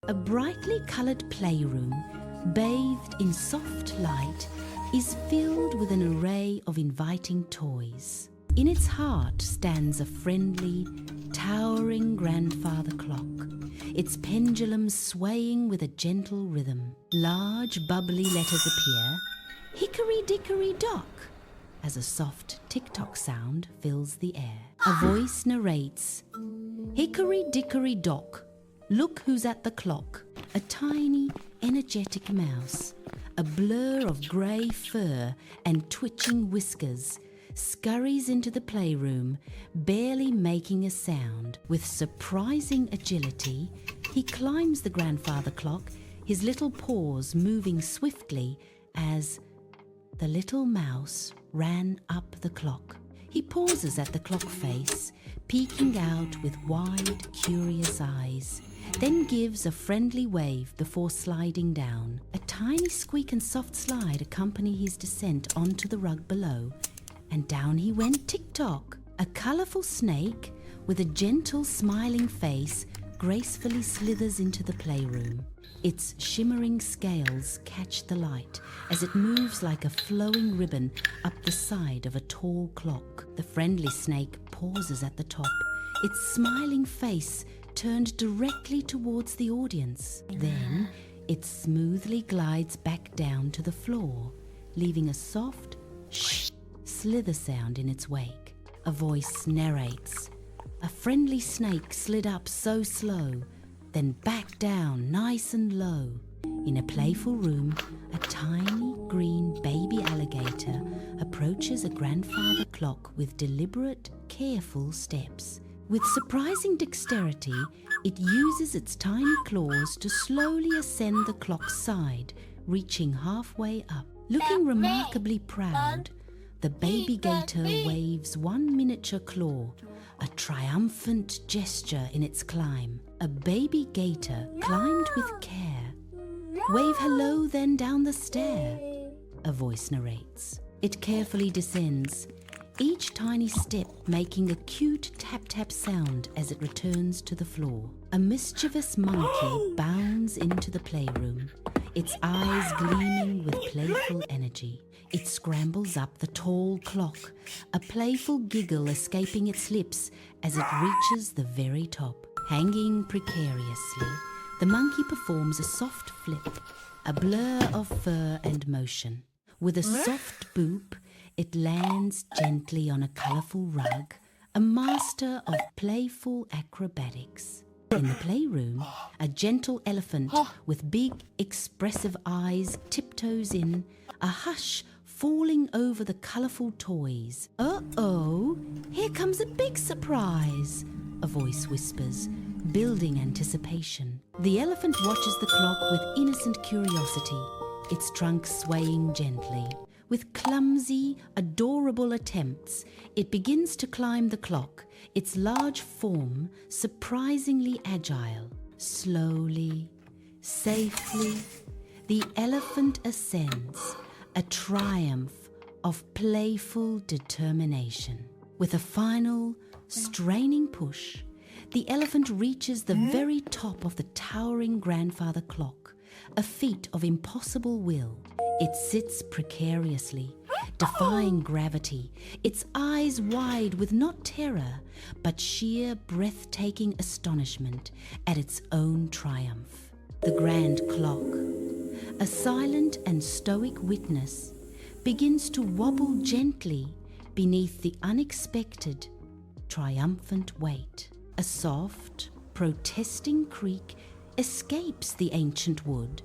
A brightly coloured playroom, bathed in soft light, is filled with an array of inviting toys. In its heart stands a friendly, towering grandfather clock, its pendulum swaying with a gentle rhythm. Large, bubbly letters appear, Hickory, Dickory, Dock, as a soft tick-tock sound fills the air. A voice narrates, Hickory, Dickory, Dock, look who's at the clock. A tiny, energetic mouse, a blur of grey fur and twitching whiskers, scurries into the playroom, barely making a sound. With surprising agility, he climbs the grandfather clock, his little paws moving swiftly as the little mouse ran up the clock. He pauses at the clock face, peeking out with wide, curious eyes, then gives a friendly wave before sliding down. A tiny squeak and soft slide accompany his descent onto the rug below, and down he went tick-tock. A colourful snake with a gentle, smiling face gracefully slithers into the playroom. Its shimmering scales catch the light as it moves like a flowing ribbon up the side of a tall clock. The friendly snake pauses at the top, its smiling face turned directly towards the audience. Then it smoothly glides back down to the floor, leaving a soft shh slither sound in its wake. A voice narrates, a friendly snake slid up so slow, then back down nice and low. In a playful room, a tiny green baby alligator approaches a grandfather clock with deliberate, careful steps. With surprising dexterity, it uses its tiny claws to slowly ascend the clock's side, reaching halfway up. Looking remarkably proud, the baby gator waves one miniature claw, a triumphant gesture in its climb. A baby gator climbed with care. Wave hello then down the stair, a voice narrates. It carefully descends, each tiny step making a cute tap-tap sound as it returns to the floor. A mischievous monkey bounds into the playroom, its eyes gleaming with playful energy. It scrambles up the tall clock, a playful giggle escaping its lips as it reaches the very top. Hanging precariously, the monkey performs a soft flip, a blur of fur and motion. With a soft boop, it lands gently on a colourful rug, a master of playful acrobatics. In the playroom, a gentle elephant with big, expressive eyes tiptoes in, a hush falling over the colourful toys. Uh-oh, here comes a big surprise, a voice whispers, building anticipation. The elephant watches the clock with innocent curiosity, its trunk swaying gently. With clumsy, adorable attempts, it begins to climb the clock, its large form surprisingly agile. Slowly, safely, the elephant ascends, a triumph of playful determination. With a final, straining push, the elephant reaches the very top of the towering grandfather clock, a feat of impossible will. It sits precariously, defying gravity, its eyes wide with not terror, but sheer breathtaking astonishment at its own triumph. The grand clock, a silent and stoic witness, begins to wobble gently beneath the unexpected, triumphant weight. A soft, protesting creak escapes the ancient wood,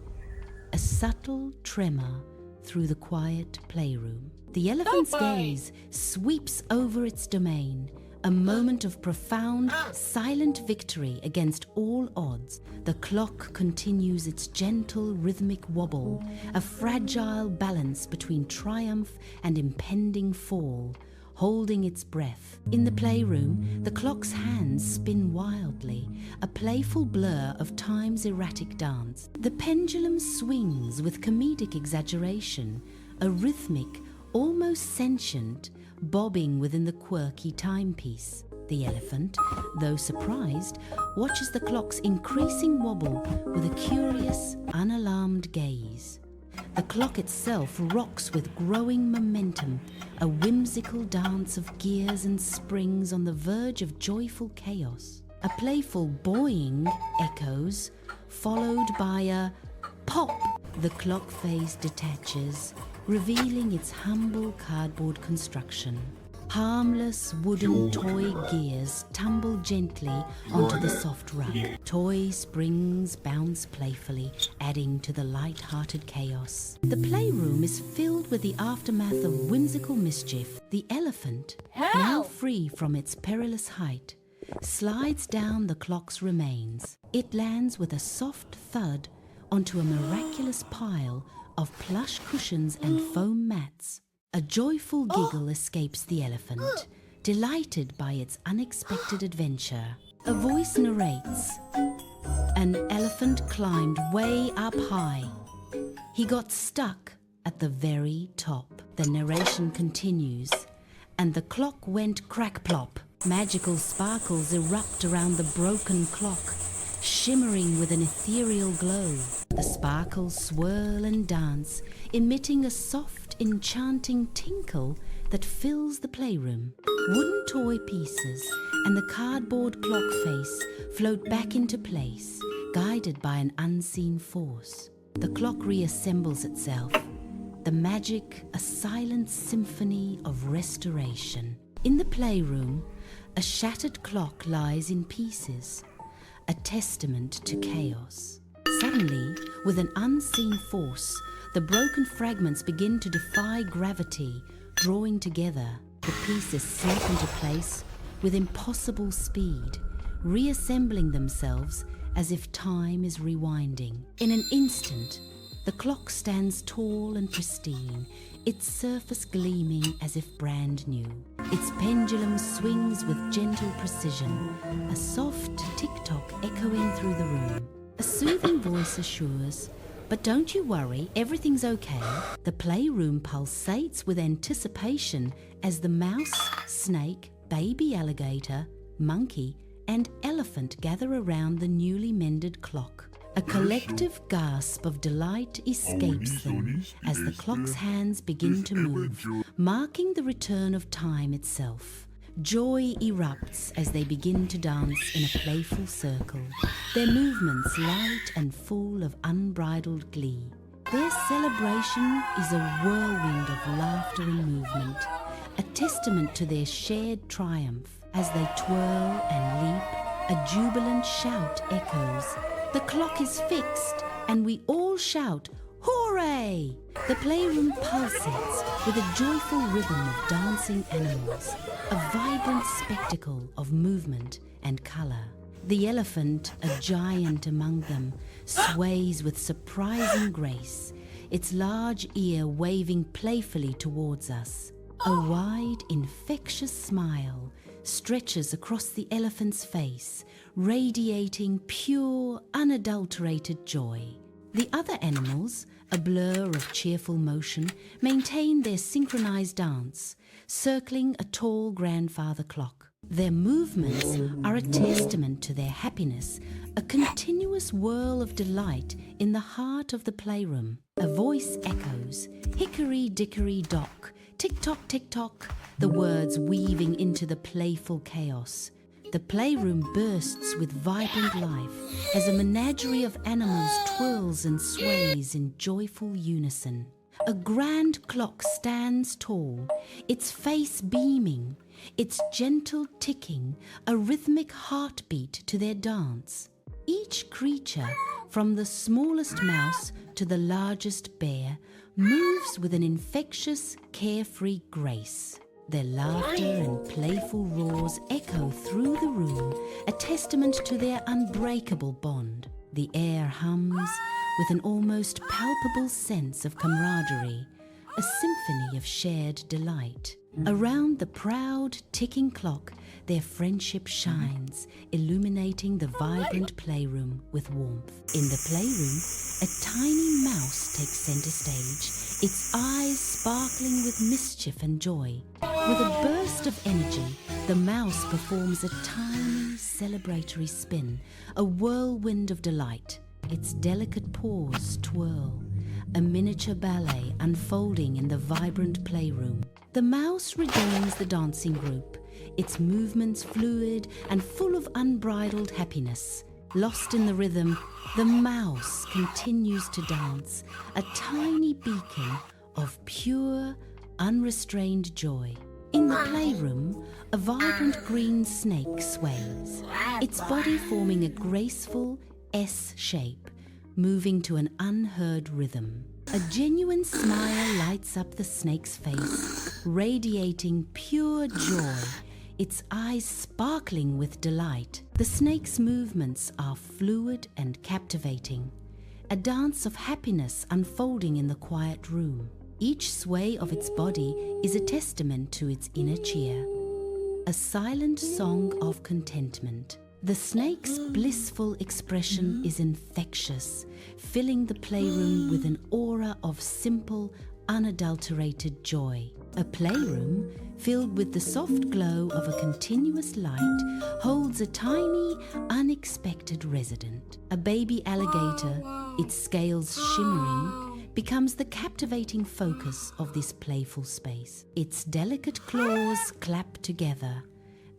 a subtle tremor through the quiet playroom. The elephant's gaze sweeps over its domain, a moment of profound, silent victory against all odds. The clock continues its gentle, rhythmic wobble, a fragile balance between triumph and impending fall, holding its breath. In the playroom, the clock's hands spin wildly, a playful blur of time's erratic dance. The pendulum swings with comedic exaggeration, a rhythmic, almost sentient, bobbing within the quirky timepiece. The elephant, though surprised, watches the clock's increasing wobble with a curious, unalarmed gaze. The clock itself rocks with growing momentum, a whimsical dance of gears and springs on the verge of joyful chaos. A playful boing echoes, followed by a pop. The clock face detaches, revealing its humble cardboard construction. Harmless wooden toy gears tumble gently onto the soft rug. Toy springs bounce playfully, adding to the light-hearted chaos. The playroom is filled with the aftermath of whimsical mischief. The elephant, now free from its perilous height, slides down the clock's remains. It lands with a soft thud onto a miraculous pile of plush cushions and foam mats. A joyful giggle escapes the elephant, delighted by its unexpected adventure. A voice narrates. An elephant climbed way up high. He got stuck at the very top. The narration continues, and the clock went crack-plop. Magical sparkles erupt around the broken clock, shimmering with an ethereal glow. The sparkles swirl and dance, emitting a soft, enchanting tinkle that fills the playroom. Wooden toy pieces and the cardboard clock face float back into place, guided by an unseen force. The clock reassembles itself, the magic a silent symphony of restoration. In the playroom, a shattered clock lies in pieces, a testament to chaos. Suddenly, with an unseen force, the broken fragments begin to defy gravity, drawing together. The pieces slip into place with impossible speed, reassembling themselves as if time is rewinding. In an instant, the clock stands tall and pristine, its surface gleaming as if brand new. Its pendulum swings with gentle precision, a soft tick-tock echoing through the room. A soothing voice assures, "But don't you worry, everything's okay." The playroom pulsates with anticipation as the mouse, snake, baby alligator, monkey, and elephant gather around the newly mended clock. A collective gasp of delight escapes them as the clock's hands begin to move, marking the return of time itself. Joy erupts as they begin to dance in a playful circle, their movements light and full of unbridled glee. Their celebration is a whirlwind of laughter and movement, a testament to their shared triumph. As they twirl and leap, a jubilant shout echoes. The clock is fixed, and we all shout, "Hooray!" The playroom pulsates with a joyful rhythm of dancing animals, a vibrant spectacle of movement and color. The elephant, a giant among them, sways with surprising grace, its large ear waving playfully towards us. A wide, infectious smile stretches across the elephant's face, radiating pure, unadulterated joy. The other animals, a blur of cheerful motion, maintain their synchronized dance, circling a tall grandfather clock. Their movements are a testament to their happiness, a continuous whirl of delight in the heart of the playroom. A voice echoes, "Hickory, dickory, dock, tick-tock, tick-tock," the words weaving into the playful chaos. The playroom bursts with vibrant life as a menagerie of animals twirls and sways in joyful unison. A grand clock stands tall, its face beaming, its gentle ticking a rhythmic heartbeat to their dance. Each creature, from the smallest mouse to the largest bear, moves with an infectious, carefree grace. Their laughter and playful roars echo through the room, a testament to their unbreakable bond. The air hums with an almost palpable sense of camaraderie, a symphony of shared delight. Around the proud, ticking clock, their friendship shines, illuminating the vibrant playroom with warmth. In the playroom, a tiny mouse takes center stage, its eyes sparkling with mischief and joy. With a burst of energy, the mouse performs a tiny celebratory spin, a whirlwind of delight. Its delicate paws twirl, a miniature ballet unfolding in the vibrant playroom. The mouse rejoins the dancing group, its movements fluid and full of unbridled happiness. Lost in the rhythm, the mouse continues to dance, a tiny beacon of pure, unrestrained joy. In the playroom, a vibrant green snake sways, its body forming a graceful S shape, moving to an unheard rhythm. A genuine smile lights up the snake's face, radiating pure joy, its eyes sparkling with delight. The snake's movements are fluid and captivating, a dance of happiness unfolding in the quiet room. Each sway of its body is a testament to its inner cheer, a silent song of contentment. The snake's blissful expression is infectious, filling the playroom with an aura of simple, unadulterated joy. A playroom filled with the soft glow of a continuous light holds a tiny, unexpected resident. A baby alligator, its scales shimmering, becomes the captivating focus of this playful space. Its delicate claws clap together,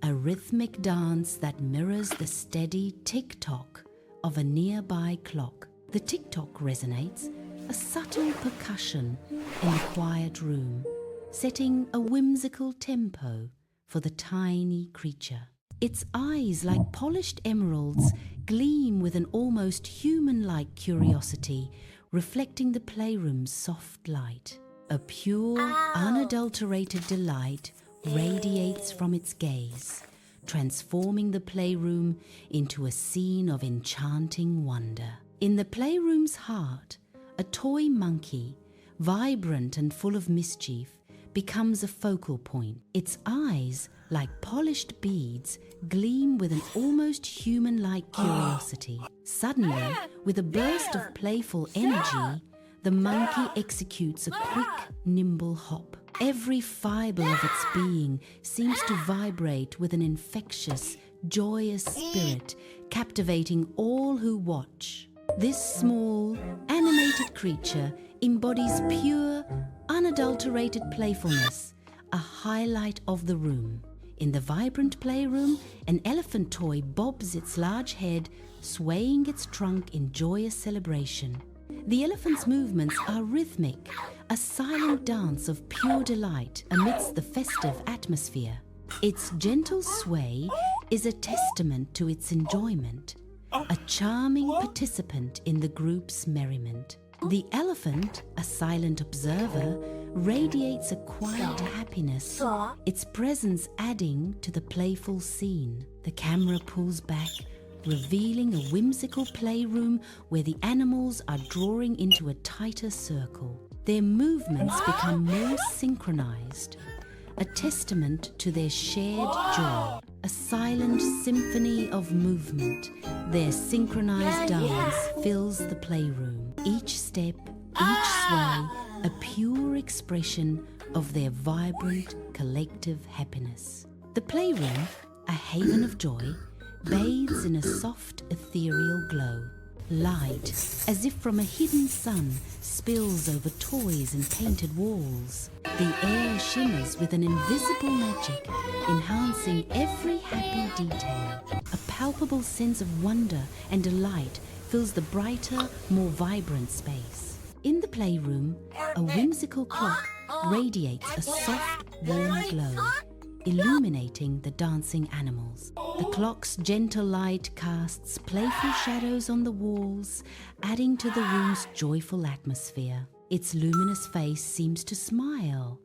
a rhythmic dance that mirrors the steady tick-tock of a nearby clock. The tick-tock resonates, a subtle percussion in the quiet room, setting a whimsical tempo for the tiny creature. Its eyes, like polished emeralds, gleam with an almost human-like curiosity, reflecting the playroom's soft light. A pure, unadulterated delight radiates from its gaze, transforming the playroom into a scene of enchanting wonder. In the playroom's heart, a toy monkey, vibrant and full of mischief, becomes a focal point. Its eyes, like polished beads, gleam with an almost human-like curiosity. Suddenly, with a burst of playful energy, the monkey executes a quick, nimble hop. Every fiber of its being seems to vibrate with an infectious, joyous spirit, captivating all who watch. This small, animated creature embodies pure, unadulterated playfulness, a highlight of the room. In the vibrant playroom, an elephant toy bobs its large head, swaying its trunk in joyous celebration. The elephant's movements are rhythmic, a silent dance of pure delight amidst the festive atmosphere. Its gentle sway is a testament to its enjoyment, a charming participant in the group's merriment. The elephant, a silent observer, radiates a quiet happiness, its presence adding to the playful scene. The camera pulls back, revealing a whimsical playroom where the animals are drawing into a tighter circle. Their movements become more synchronized, a testament to their shared joy. A silent symphony of movement, their synchronized dance fills the playroom. Each step, each sway, a pure expression of their vibrant collective happiness. The playroom, a haven of joy, bathes in a soft ethereal glow. Light, as if from a hidden sun, spills over toys and painted walls. The air shimmers with an invisible magic, enhancing every happy detail. A palpable sense of wonder and delight fills the brighter, more vibrant space. In the playroom, a whimsical clock radiates a soft, warm glow, illuminating the dancing animals. The clock's gentle light casts playful shadows on the walls, adding to the room's joyful atmosphere. Its luminous face seems to smile,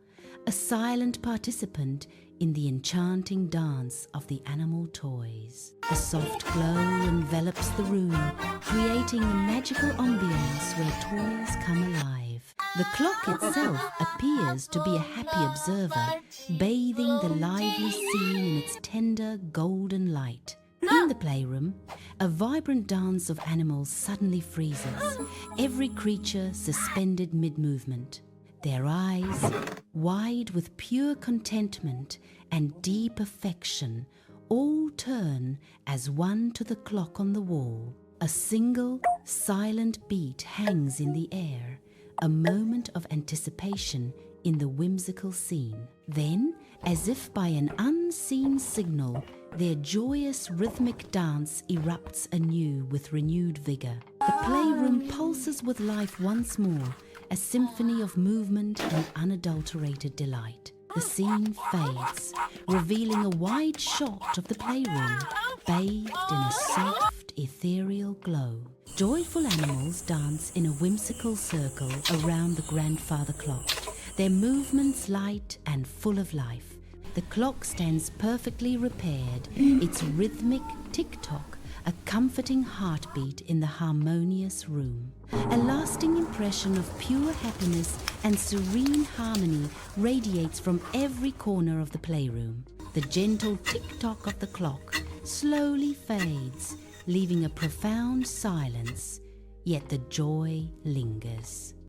a silent participant in the enchanting dance of the animal toys. The soft glow envelops the room, creating a magical ambience where toys come alive. The clock itself appears to be a happy observer, bathing the lively scene in its tender golden light. In the playroom, a vibrant dance of animals suddenly freezes, every creature suspended mid-movement. Their eyes, wide with pure contentment and deep affection, all turn as one to the clock on the wall. A single, silent beat hangs in the air, a moment of anticipation in the whimsical scene. Then, as if by an unseen signal, their joyous rhythmic dance erupts anew with renewed vigor. The playroom pulses with life once more, a symphony of movement and unadulterated delight. The scene fades, revealing a wide shot of the playroom, bathed in a soft, ethereal glow. Joyful animals dance in a whimsical circle around the grandfather clock, their movements light and full of life. The clock stands perfectly repaired, its rhythmic tick-tock a comforting heartbeat in the harmonious room. A lasting impression of pure happiness and serene harmony radiates from every corner of the playroom. The gentle tick-tock of the clock slowly fades, leaving a profound silence, yet the joy lingers.